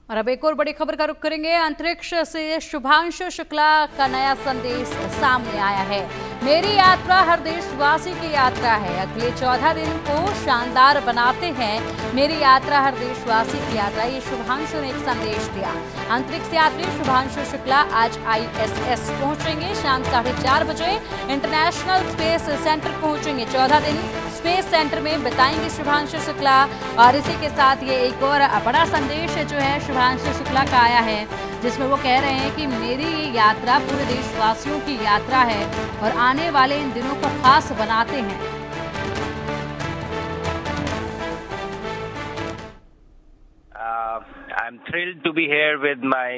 और अब एक और बड़ी खबर का रुख करेंगे। अंतरिक्ष से शुभांशु शुक्ला का नया संदेश सामने आया है। मेरी यात्रा हर देशवासी की यात्रा है। अगले 14 दिन को शानदार बनाते हैं। मेरी यात्रा हर देशवासी की यात्रा, ये शुभांशु ने एक संदेश दिया। अंतरिक्ष यात्री शुभांशु शुक्ला आज ISS पहुंचेंगे। शाम 4:30 बजे इंटरनेशनल स्पेस सेंटर पहुंचेंगे। 14 दिन स्पेस सेंटर में बिताएंगे शुभांशु शुक्ला। और इसी के साथ ये एक और बड़ा संदेश जो है शुभांशु शुक्ला का आया है, जिसमें वो कह रहे हैं कि मेरी ये यात्रा पूरे देशवासियों की यात्रा है और आने वाले इन दिनों को खास बनाते हैं। I'm thrilled to be here with my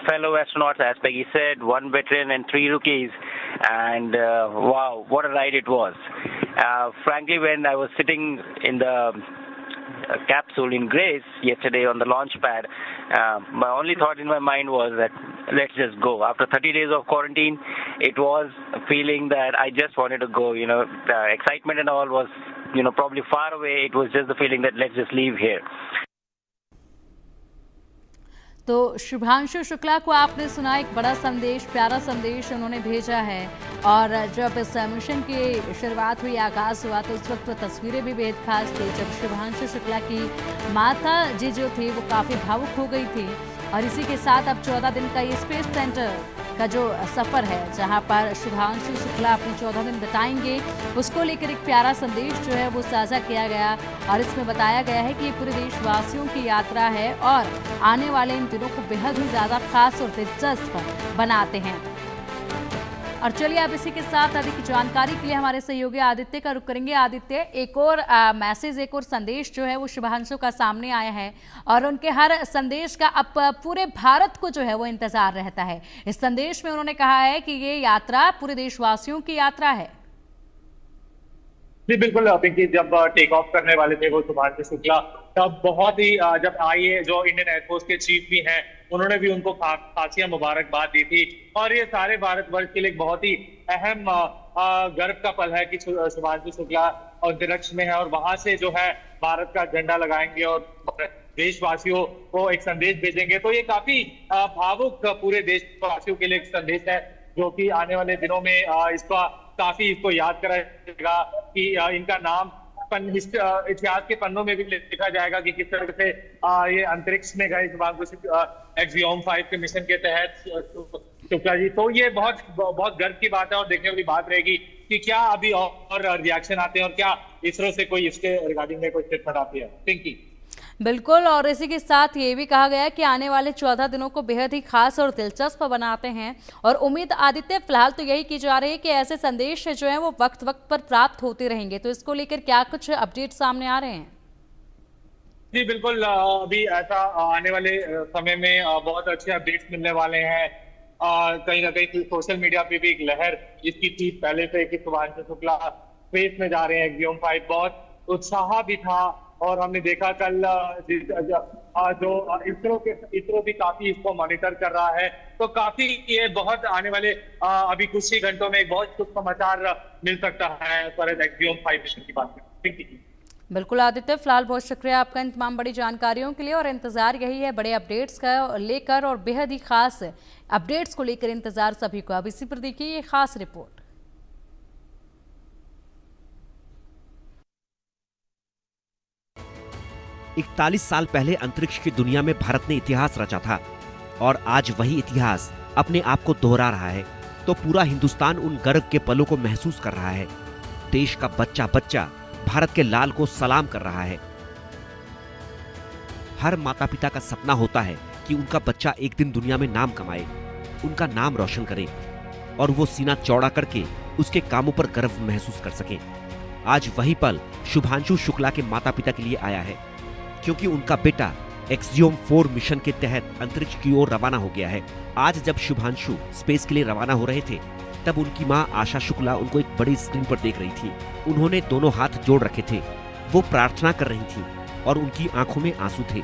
fellow astronauts, as Peggy said, 1 veteran and 3 rookies, and wow, what a ride it was. Frankly, when I was sitting in the capsule in Grace yesterday on the launch pad, my only thought in my mind was that let's just go. After 30 days of quarantine, it was a feeling that I just wanted to go. The excitement and all was, probably far away. It was just the feeling that let's just leave here. तो शुभांशु शुक्ला को आपने सुना, एक बड़ा संदेश, प्यारा संदेश उन्होंने भेजा है। और जब इस मिशन की शुरुआत हुई, आगाज हुआ, तो उस वक्त तस्वीरें भी बेहद खास थी। जब शुभांशु शुक्ला की माता जी जो थी वो काफ़ी भावुक हो गई थी। और इसी के साथ अब 14 दिन का ये स्पेस सेंटर का जो सफ़र है, जहां पर शुभांशु शुक्ला अपने 14 दिन बिताएंगे, उसको लेकर एक प्यारा संदेश जो है वो साझा किया गया। और इसमें बताया गया है कि ये पूरे देशवासियों की यात्रा है और आने वाले इन दिनों को बेहद ही ज़्यादा खास और दिलचस्प बनाते हैं। और चलिए अब इसी के साथ अधिक जानकारी के लिए हमारे सहयोगी आदित्य का रुख करेंगे। आदित्य, एक और मैसेज, एक और संदेश जो है वो शुभांशु का सामने आया है और उनके हर संदेश का अब पूरे भारत को जो है वो इंतजार रहता है। इस संदेश में उन्होंने कहा है कि ये यात्रा पूरे देशवासियों की यात्रा है। जी बिल्कुल पिंकी, जब टेक ऑफ करने वाले थे वो शुभांशु शुक्ला, तब बहुत ही जब आईए जो इंडियन एयरफोर्स के चीफ भी हैं, उन्होंने भी उनको खासिया मुबारकबाद दी थी। और ये सारे भारतवर्ष के लिए एक बहुत ही अहम गर्व का पल है कि शुभांशु शुक्ला अंतरिक्ष में है और वहां से जो है भारत का झंडा लगाएंगे और देशवासियों को एक संदेश भेजेंगे। तो ये काफी भावुक पूरे देशवासियों के लिए एक संदेश है, जो कि आने वाले दिनों में इसको याद कराएगा कि इनका नाम इतिहास के पन्नों में भी लिखा जाएगा कि किस तरह से ये अंतरिक्ष में गए शुभांशु एक्सियोम 5 के मिशन के तहत शुक्ला जी। तो ये बहुत गर्व की बात है और देखने वाली बात रहेगी कि क्या अभी और रिएक्शन आते हैं और क्या इसरो से कोई इसके रिगार्डिंग में कोई स्टेटमेंट आती है। पिंकी बिल्कुल, और इसी के साथ ये भी कहा गया कि आने वाले 14 दिनों को बेहद ही खास और दिलचस्प बनाते हैं। और उम्मीद आदित्य फिलहाल तो यही की जा रही है कि ऐसे संदेश जो हैं वो वक्त वक्त पर प्राप्त होते रहेंगे। तो इसको लेकर क्या कुछ अपडेट सामने आ रहे हैं? जी बिल्कुल, अभी ऐसा आने वाले समय में बहुत अच्छे अपडेट्स मिलने वाले हैं। कहीं ना कहीं सोशल मीडिया पे भी एक लहर इसकी थी पहले से कि शुभांशु शुक्ला स्पेस में जा रहे हैं एक्सियोम 5, बहुत उत्साह भी था। और हमने देखा कल जो इसरो भी काफी इसको मॉनिटर कर रहा है। तो काफी ये बहुत आने वाले अभी कुछ ही घंटों में एक बहुत शुभ समाचार मिल सकता है एक्सियोम 5 मिशन की बात करें। बिल्कुल आदित्य, फिलहाल बहुत शुक्रिया आपका इन तमाम बड़ी जानकारियों के लिए। और इंतजार यही है बड़े अपडेट्स का लेकर और बेहद ही खास अपडेट्स को लेकर इंतजार सभी को। अब इसी पर देखिए ये खास रिपोर्ट। 41 साल पहले अंतरिक्ष की दुनिया में भारत ने इतिहास रचा था और आज वही इतिहास अपने आप को दोहरा रहा है। तो पूरा हिंदुस्तान उन गर्व के पलों को महसूस कर रहा है। देश का बच्चा बच्चा भारत के लाल को सलाम कर रहा है। हर माता पिता का सपना होता है कि उनका बच्चा एक दिन दुनिया में नाम कमाए, उनका नाम रोशन करे और वो सीना चौड़ा करके उसके कामों पर गर्व महसूस कर सके। आज वही पल शुभांशु शुक्ला के माता पिता के लिए आया है, क्योंकि उनका बेटा एक्सियोम 4 मिशन के तहत अंतरिक्ष की ओर रवाना हो गया है। आज जब शुभांशु स्पेस के लिए रवाना हो रहे थे, तब उनकी मां आशा शुक्ला उनको एक बड़ी स्क्रीन पर देख रही थी। उन्होंने दोनों हाथ जोड़ रखे थे, वो प्रार्थना कर रही थी और उनकी आंखों में आंसू थे।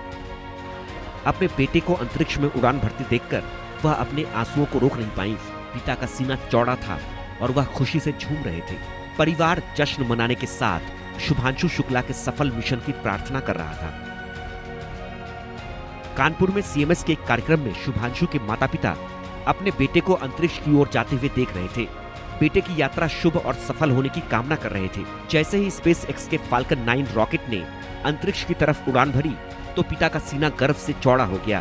अपने बेटे को अंतरिक्ष में उड़ान भरते देखकर वह अपने आंसुओं को रोक नहीं पाई। पिता का सीना चौड़ा था और वह खुशी से झूम रहे थे। परिवार जश्न मनाने के साथ शुभांशु शुक्ला के सफल मिशन की प्रार्थना कर रहा था। कानपुर में सीएमएस के एक कार्यक्रम में शुभांशु के माता पिता अपने बेटे को अंतरिक्ष की ओर जाते हुए देख रहे थे। बेटे की यात्रा शुभ और सफल होने की कामना कर रहे थे। जैसे ही स्पेस एक्स के फाल्कन 9 रॉकेट ने अंतरिक्ष की तरफ उड़ान भरी तो पिता का सीना गर्व से चौड़ा हो गया।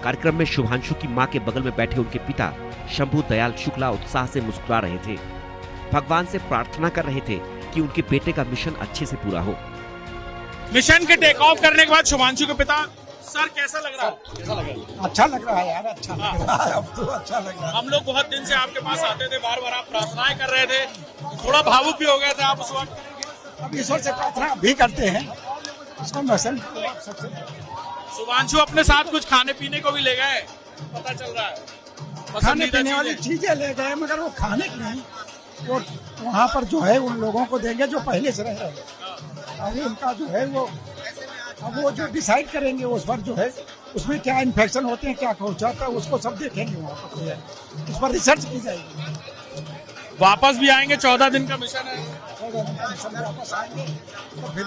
कार्यक्रम में शुभांशु की मां के बगल में बैठे उनके पिता शंभू दयाल शुक्ला उत्साह से मुस्कुरा रहे थे। भगवान से प्रार्थना कर रहे थे कि उनके बेटे का मिशन अच्छे से पूरा हो। मिशन के टेक ऑफ करने के बाद शुभांशु के पिता, सर कैसा लग रहा है? अच्छा लग रहा है यार, अच्छा लग रहा है, अब तो अच्छा लग रहा है। हम लोग बहुत दिन से आपके पास आते थे, बार बार आप प्रार्थनाएं कर रहे थे, थोड़ा भावुक भी हो गए थे आप उस वक्त। अब ईश्वर से प्रार्थना भी करते हैं, उसको मिशन। शुभांशु अपने साथ कुछ खाने पीने को भी ले गए, पता चल रहा है। खाने पीने वाली चीजें ले गए, मगर वो खाने की नहीं, वो वहाँ पर जो है उन लोगों को देंगे जो पहले से रह रहे हैं। अभी उनका जो है वो, अब वो जो डिसाइड करेंगे उस पर जो है, उसमें क्या इन्फेक्शन होते हैं, क्या पहुँचाता है, उसको सब देखेंगे वहाँ पर, उस पर रिसर्च की जाएगी। वापस भी आएंगे, 14 दिन का मिशन है। 14 दिन का मिशन वापस आएंगे तो फिर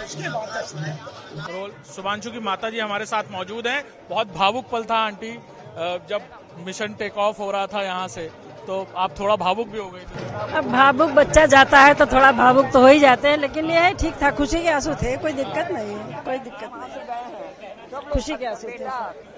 उसके बाद। शुभांशु की माता जी हमारे साथ मौजूद हैं। बहुत भावुक पल था आंटी, जब मिशन टेक ऑफ हो रहा था यहाँ से, तो आप थोड़ा भावुक भी हो गई थी। अब भावुक बच्चा जाता है तो थोड़ा भावुक तो हो ही जाते हैं, लेकिन ये है ठीक था, खुशी के आंसू थे, कोई दिक्कत नहीं है, कोई दिक्कत नहीं, खुशी के आंसू थे,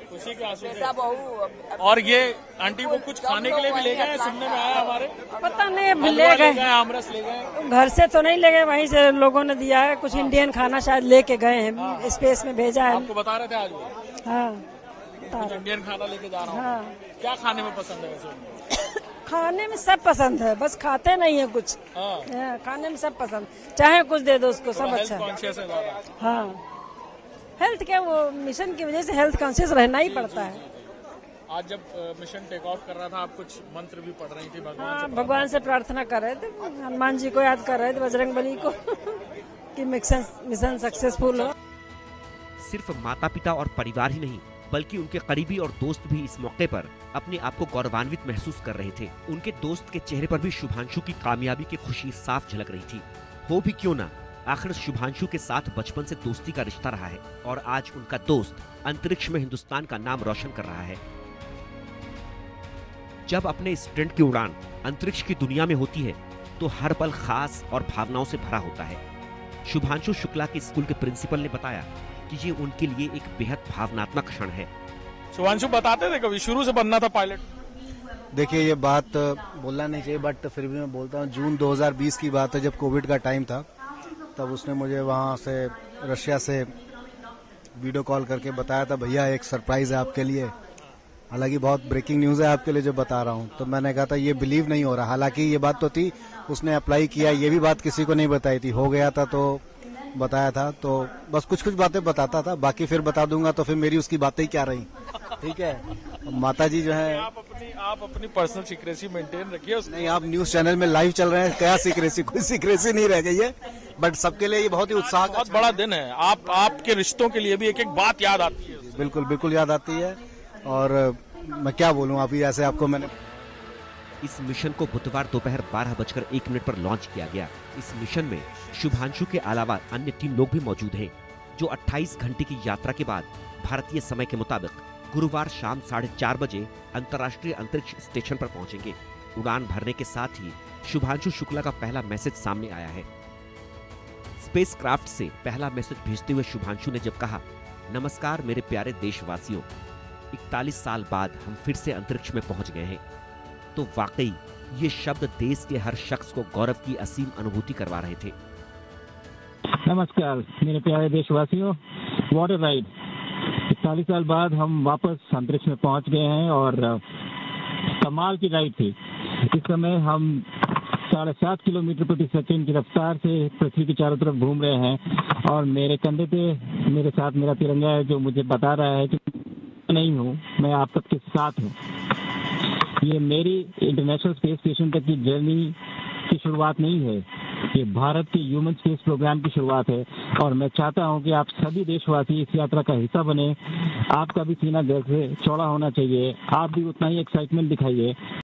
खुशी के आंसू थे। और ये आंटी वो कुछ खाने के लिए भी ले गए, सुनने में आया हमारे, पता नहीं अब ले गए, आमरस ले गए, घर से तो नहीं ले गए, वहीं से लोगों ने दिया है, कुछ इंडियन खाना शायद लेके गए हैं, स्पेस में भेजा है। आपको बता रहे थे आज वो? हाँ, इंडियन खाना लेके जा रहा हूँ। हाँ। क्या खाने में पसंद है वैसे? खाने में सब पसंद है, बस खाते नहीं है कुछ। हाँ। खाने में सब पसंद, चाहे कुछ दे दो उसको, सब अच्छा है। हाँ, हेल्थ के वो मिशन की वजह से हेल्थ कॉन्शियस रहना ही पड़ता है। आज जब मिशन टेक ऑफ कर रहा था, आप कुछ मंत्र भी पढ़ रही थी भगवान से? भगवान से प्रार्थना कर रहे थे, हनुमान जी को याद कर रहे थे, बजरंगबली को कि मिशन सक्सेसफुल हो। सिर्फ माता पिता और परिवार ही नहीं, बल्कि उनके करीबी और दोस्त भी इस मौके पर अपने आप को गौरवान्वित महसूस कर रहे थे। उनके दोस्त के चेहरे पर भी शुभांशु की कामयाबी की खुशी साफ झलक रही थी। हो भी क्यों ना, आखिर शुभांशु के साथ बचपन से दोस्ती का रिश्ता रहा है और आज उनका दोस्त अंतरिक्ष में हिंदुस्तान का नाम रोशन कर रहा है। जब अपने स्टूडेंट की उड़ान अंतरिक्ष की दुनिया में होती है तो हर पल खास और भावनाओं से भरा होता है। शुभांशु शुक्ला के स्कूल के प्रिंसिपल ने बताया कि ये उनके लिए एक बेहद भावनात्मक क्षण है। शुभांशु बताते थे कभी शुरू से बनना था पायलट? देखिए, ये बात बोलना नहीं चाहिए, बट फिर भी मैं बोलता हूँ। जून 2020 की बात है, जब कोविड का टाइम था, तब उसने मुझे वहाँ से रशिया से वीडियो कॉल करके बताया था, भैया एक सरप्राइज है आपके लिए। हालांकि बहुत ब्रेकिंग न्यूज़ है आपके लिए जो बता रहा हूँ। तो मैंने कहा था ये बिलीव नहीं हो रहा। हालांकि ये बात तो थी, उसने अप्लाई किया, ये भी बात किसी को नहीं बताई थी। हो गया था तो बताया था, तो बस कुछ कुछ बातें बताता था, बाकी फिर बता दूंगा तो फिर मेरी उसकी बातें ही क्या रही। ठीक है, माता जी जो है, आप अपनी पर्सनल सीक्रेसी मेंटेन रखिए। नहीं, आप न्यूज चैनल में लाइव चल रहे हैं, क्या सीक्रेसी? कोई सीक्रेसी नहीं रह गई है, बट सबके लिए ये बहुत ही उत्साह, बहुत बड़ा दिन है। आपके रिश्तों के लिए भी एक एक बात याद आती है। बिल्कुल बिल्कुल याद आती है। और मैं क्या बोलूँ, अभी ऐसे आपको मैंने इस मिशन को बुधवार दोपहर 12:01 पर लॉन्च किया गया। इस मिशन में शुभांशु के अलावा अन्य 3 लोग भी मौजूद हैं, जो 28 घंटे की यात्रा के बाद भारतीय समय के मुताबिक गुरुवार शाम 4:30 बजे अंतर्राष्ट्रीय अंतरिक्ष स्टेशन पर पहुंचेंगे। उड़ान भरने के साथ ही शुभांशु शुक्ला का पहला मैसेज सामने आया है। स्पेसक्राफ्ट से पहला मैसेज भेजते हुए शुभांशु ने जब कहा, नमस्कार मेरे प्यारे देशवासियों, 41 साल बाद हम फिर से अंतरिक्ष में पहुंच गए हैं, तो वाकई ये शब्द देश के हर शख्स को गौरव की असीम अनुभूति करवा रहे थे। नमस्कार मेरे प्यारे देशवासियों, व्हाट अ राइड। 41 साल बाद हम वापस अंतरिक्ष में पहुंच गए हैं और कमाल की राइड थी। इस समय हम 7.5 किलोमीटर प्रति सेकंड की रफ्तार से पृथ्वी के चारों तरफ घूम रहे हैं और मेरे कंधे पे मेरे साथ मेरा तिरंगा है, जो मुझे बता रहा है कि नहीं हूँ, मैं आप सबके साथ हूँ। ये मेरी इंटरनेशनल स्पेस स्टेशन तक की जर्नी की शुरुआत नहीं है, ये भारत के ह्यूमन स्पेस प्रोग्राम की शुरुआत है और मैं चाहता हूं कि आप सभी देशवासी इस यात्रा का हिस्सा बने। आपका भी सीना गर्व से चौड़ा होना चाहिए, आप भी उतना ही एक्साइटमेंट दिखाइए।